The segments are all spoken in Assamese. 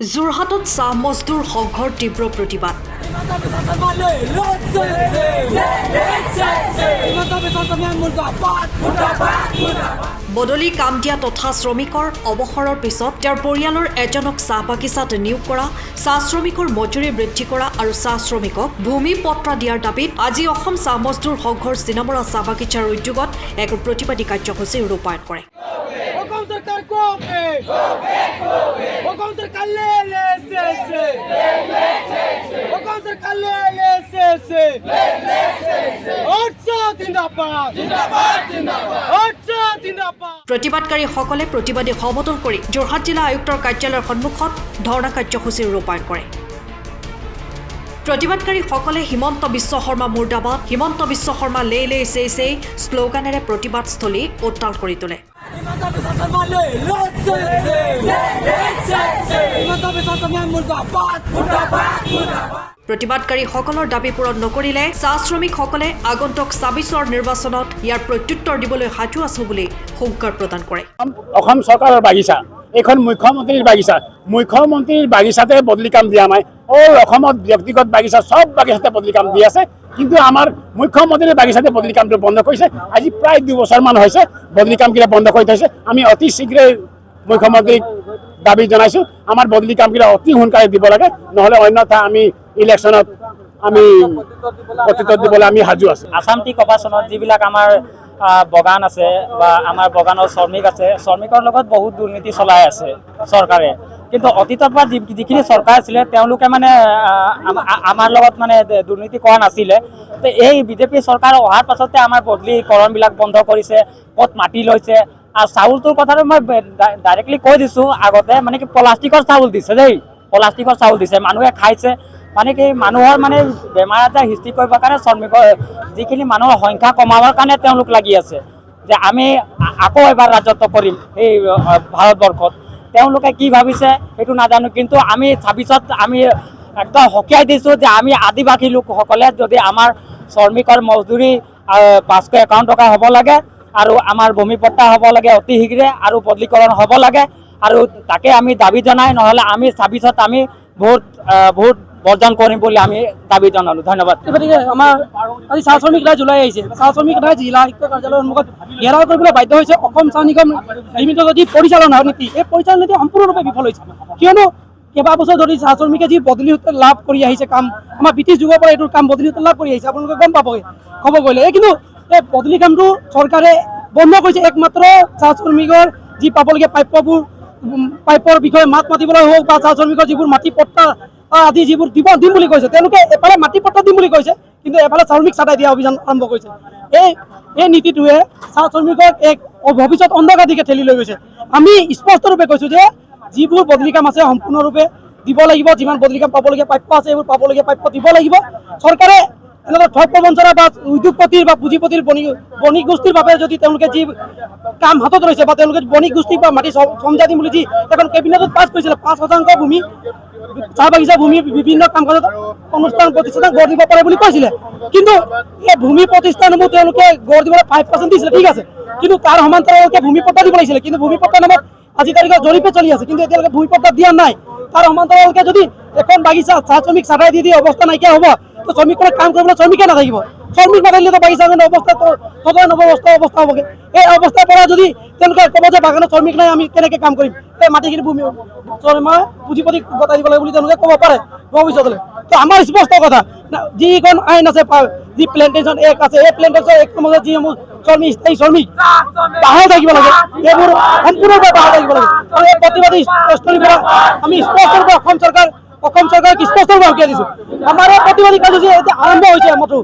যোৰহাটত চাহ মজদুৰ সংঘৰ তীব্ৰ প্ৰতিবাদ। বদলি কাম দিয়া তথা শ্ৰমিকৰ অৱসৰৰ পিছত তেওঁৰ পৰিয়ালৰ এজনক চাহ বাগিচাত নিয়োগ কৰা, চাহ শ্ৰমিকৰ মজুৰি বৃদ্ধি কৰা আৰু চাহ শ্ৰমিকক ভূমি পট্টা দিয়াৰ দাবীত আজি অসম চাহ মজদুৰ সংঘৰ চিনামৰা চাহ বাগিচাৰ উদ্যোগত এক প্ৰতিবাদী কাৰ্যসূচী ৰূপায়ণ কৰে। প্ৰতিবাদকাৰীসকলে প্ৰতিবাদী সমতল কৰি যোৰহাট জিলা আয়ুক্তৰ কাৰ্যালয়ৰ সন্মুখত ধৰ্ণা কাৰ্যসূচী ৰূপায়ণ কৰে। প্ৰতিবাদকাৰীসকলে হিমন্ত বিশ্ব শৰ্মা মুৰ্দাবাদ, হিমন্ত বিশ্ব শৰ্মা লে লে চে চে শ্লোগানেৰে প্ৰতিবাদস্থলী উত্তাল কৰি তোলে। প্ৰতিবাদকাৰীসকলৰ দাবী পূৰণ নকৰিলে চাহ শ্ৰমিকসকলে আগন্তুক ২৬ৰ নিৰ্বাচনত ইয়াৰ প্ৰত্যুত্তৰ দিবলৈ সাজু আছো বুলি হুংকাৰ প্ৰদান কৰে। অসম চৰকাৰৰ বাগিচা, এইখন মুখ্যমন্ত্ৰীৰ বাগিচা, মুখ্যমন্ত্ৰীৰ বাগিচাতে বদলি কাম দিয়া নাই। অসমত ব্যক্তিগত বাগিচা সব বাগিচাতে বদলি কাম দি আছে, কিন্তু আমাৰ মুখ্যমন্ত্ৰীৰ বাগিচাতে বদলি কামটো বন্ধ কৰিছে। আজি প্ৰায় ২ বছৰমান হৈছে বদলি কামকেইটা বন্ধ কৰি থৈছে। আমি অতি শীঘ্ৰে মুখ্যমন্ত্ৰীক দাবী জনাইছোঁ, আমাৰ বদলি কামকেইটা অতি সোনকালে দিব লাগে, নহ'লে অন্যথা আমি ইলেকশ্যনত আমি প্ৰত্যুত্তৰ দিবলৈ আমি সাজু আছোঁ। আসাম টি কপাৰ্চনত যিবিলাক আমাৰ বাগান আছে বা আমাৰ বাগানৰ শ্ৰমিক আছে, শ্ৰমিকৰ লগত বহুত দুৰ্নীতি চলাই আছে চৰকাৰে। কিন্তু অতীতৰ পৰা যিখিনি চৰকাৰ আছিলে তেওঁলোকে মানে আমাৰ লগত মানে দুৰ্নীতি কৰা নাছিলে। তো এই বিজেপি চৰকাৰ অহাৰ পাছতে আমাৰ বদলিকৰণবিলাক বন্ধ কৰিছে, ক'ত মাটি লৈছে। আৰু চাউলটোৰ কথাটো মই ডাইৰেক্টলি কৈ দিছোঁ আগতে, মানে কি প্লাষ্টিকৰ চাউল দিছে দেই, প্লাষ্টিকৰ চাউল দিছে, মানুহে খাইছে। মানে কি মানুহৰ মানে বেমাৰ আজাৰ সৃষ্টি কৰিবৰ কাৰণে শ্ৰমিকৰ যিখিনি মানুহৰ সংখ্যা কমাবৰ কাৰণে তেওঁলোক লাগি আছে যে আমি আকৌ এবাৰ ৰাজত্ব কৰিম এই ভাৰতবৰ্ষত। তেওঁলোকে কি ভাবিছে সেইটো নাজানো, কিন্তু আমি ২৬ত আমি একদম সকীয়াই দিছোঁ যে আমি আদিবাসী লোকসকলে যদি আমাৰ শ্ৰমিকৰ মজদুৰি ৫৫১ টকা হ'ব লাগে আৰু আমাৰ ভূমি পট্টা হ'ব লাগে অতি শীঘ্ৰে আৰু বদলিকৰণ হ'ব লাগে, আৰু তাকে আমি দাবী জনাই, নহ'লে আমি ২৬ত আমি ভোট বৰ্জন কৰিম বুলি আমি দাবী জনালোঁ। ধন্যবাদ। গতিকে আমাৰ আজি চাহ শ্ৰমিক ৰাইজ ওলাই আহিছে। চাহ শ্ৰমিক ৰাইজ জিলা আয়ুক্ত কাৰ্যালয়ৰ সন্মুখত ঘেৰাও কৰিবলৈ বাধ্য হৈছে। অসম চাহ নিগম লিমিটেডৰ যি পৰিচালনা নীতি, এই পৰিচালনা নীতি সম্পূৰ্ণৰূপে বিফল হৈছে। কিয়নো কেইবাবছৰ ধৰি চাহ শ্ৰমিকে যি বদলি লাভ কৰি আহিছে কাম, আমাৰ ব্ৰিটিছ যুগৰ পৰা এইটোৰ কাম বদলি লাভ কৰি আহিছে, আপোনালোকে গম পাবগৈ খবৰ কৰিলে। কিন্তু এই বদলি কামটো চৰকাৰে বন্ধ কৰিছে। একমাত্ৰ চাহ শ্ৰমিকৰ যি পাবলগীয়া প্ৰাপ্যবোৰ, প্ৰাপ্যৰ বিষয়ে মাত মাতিবলৈ হওক বা চাহ শ্ৰমিকৰ যিবোৰ মাটি পট্টা আদি যিবোৰ দিম বুলি কৈছে, তেওঁলোকে এফালে মাটি পট্টা দিম বুলি কৈছে, কিন্তু এফালে শ্ৰমিক চাটাই দিয়া অভিযান আৰম্ভ কৰিছে। এই নীতিটোৱে চাহ শ্ৰমিকক এক ভৱিষ্যত অন্ধকাৰ দিশে ঠেলি লৈ গৈছে। আমি স্পষ্টৰূপে কৈছোঁ যে যিবোৰ বদলি কাম আছে সম্পূৰ্ণৰূপে দিব লাগিব, যিমান বদলি কাম পাবলগীয়া প্ৰাপ্য আছে এইবোৰ পাবলগীয়া প্ৰাপ্য দিব লাগিব। চৰকাৰে এনেকুৱা ঠগ প্ৰবঞ্চনা বা উদ্যোগপতিৰ বা পুঁজিপতিৰ বণিক গোষ্ঠীৰ বাবে যদি তেওঁলোকে যি কাম হাতত লৈছে বা তেওঁলোকে বণিক গোষ্ঠীক বা মাটি সমজা দিম বুলি যি এখন কেবিনেটত পাছ কৰিছিলে, ৫% ভূমি চাহ বাগিচা ভূমি বিভিন্ন কাম কাজত অনুষ্ঠান প্ৰতিষ্ঠানক গঢ় দিব পাৰে বুলি কৈছিলে, কিন্তু এই ভূমি প্ৰতিষ্ঠানসমূহ তেওঁলোকে গঢ় দিবলৈ 5% দিছিলে, ঠিক আছে, কিন্তু তাৰ সমান্তৰালকে ভূমি পট্টা দিব লাগিছিলে। কিন্তু ভূমি পট্টা নামত আজি তাৰিখত জৰীপে চলি আছে, কিন্তু এতিয়ালৈকে ভূমি পট্টা দিয়া নাই। তাৰ সমান্তৰালকে যদি এখন বাগিচা চাহ শ্ৰমিক চাটাই দি অৱস্থা নাইকিয়া হ'ব, তো শ্ৰমিকসকলে কাম কৰিবলৈ শ্ৰমিকে নাথাকিব। শ্ৰমিক নাথাকিলেতো বাগিচাখনৰ অৱস্থা অৱস্থা হ'বগৈ। এই অৱস্থাৰ পৰা যদি তেওঁলোকে ক'ব যে বাগানত শ্ৰমিক নাই, আমি কেনেকৈ কাম কৰিম, এই মাটিখিনি ভূমি পুঁজিপতিক গতাই দিব লাগে বুলি তেওঁলোকে ক'ব পাৰে ভৱিষ্যতলৈ। তো আমাৰ স্পষ্ট কথা, যিখন আইন আছে, যি প্লেণ্টেশ্যন এক্ট আছে, এই প্লেণ্টেশ্যন এক্টৰ মাজত যিসমূহ স্থায়ী শ্ৰমিক বাহাল থাকিব লাগে, এইবোৰ সম্পূৰ্ণৰূপে বাহাল থাকিব লাগে। আৰু এই প্ৰতিবাদী স্থলীৰ পৰা আমি স্পষ্টৰূপে অসম চৰকাৰক স্পষ্টৰূপে সকীয়াই দিছোঁ। আমাৰ এই প্ৰতিবাদী কাৰ্যসূচী এতিয়া আৰম্ভ হৈছে মাত্ৰ।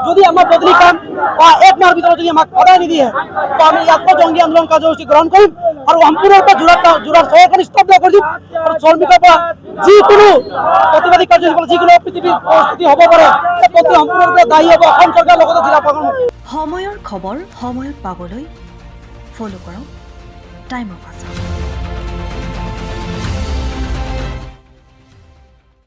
যদি আমাৰ বদলি কাম বা ১ মাহৰ ভিতৰত যদি আমাক সদায় নিদিয়ে, তো আমি ইয়াত জংগী আন্দোলন কাৰ্যসূচী গ্ৰহণ কৰিম আৰু সম্পূৰ্ণৰূপে যোৰহাট চহৰখন স্তব্ধ কৰি দিম। আৰু শ্ৰমিকৰ পৰা যিকোনো প্ৰতিবাদী কাৰ্যসূচী যিকোনো পৃথিৱীৰ পৰিস্থিতি হ'ব পাৰে, সেই প্ৰতি সম্পূৰ্ণৰূপে দায়ী হ'ব অসম চৰকাৰৰ লগতে জিলা প্ৰশাসন। সময়ৰ খবৰ সময়ত পাবলৈ ফ'ল' কৰক টাইম অফ আছাম।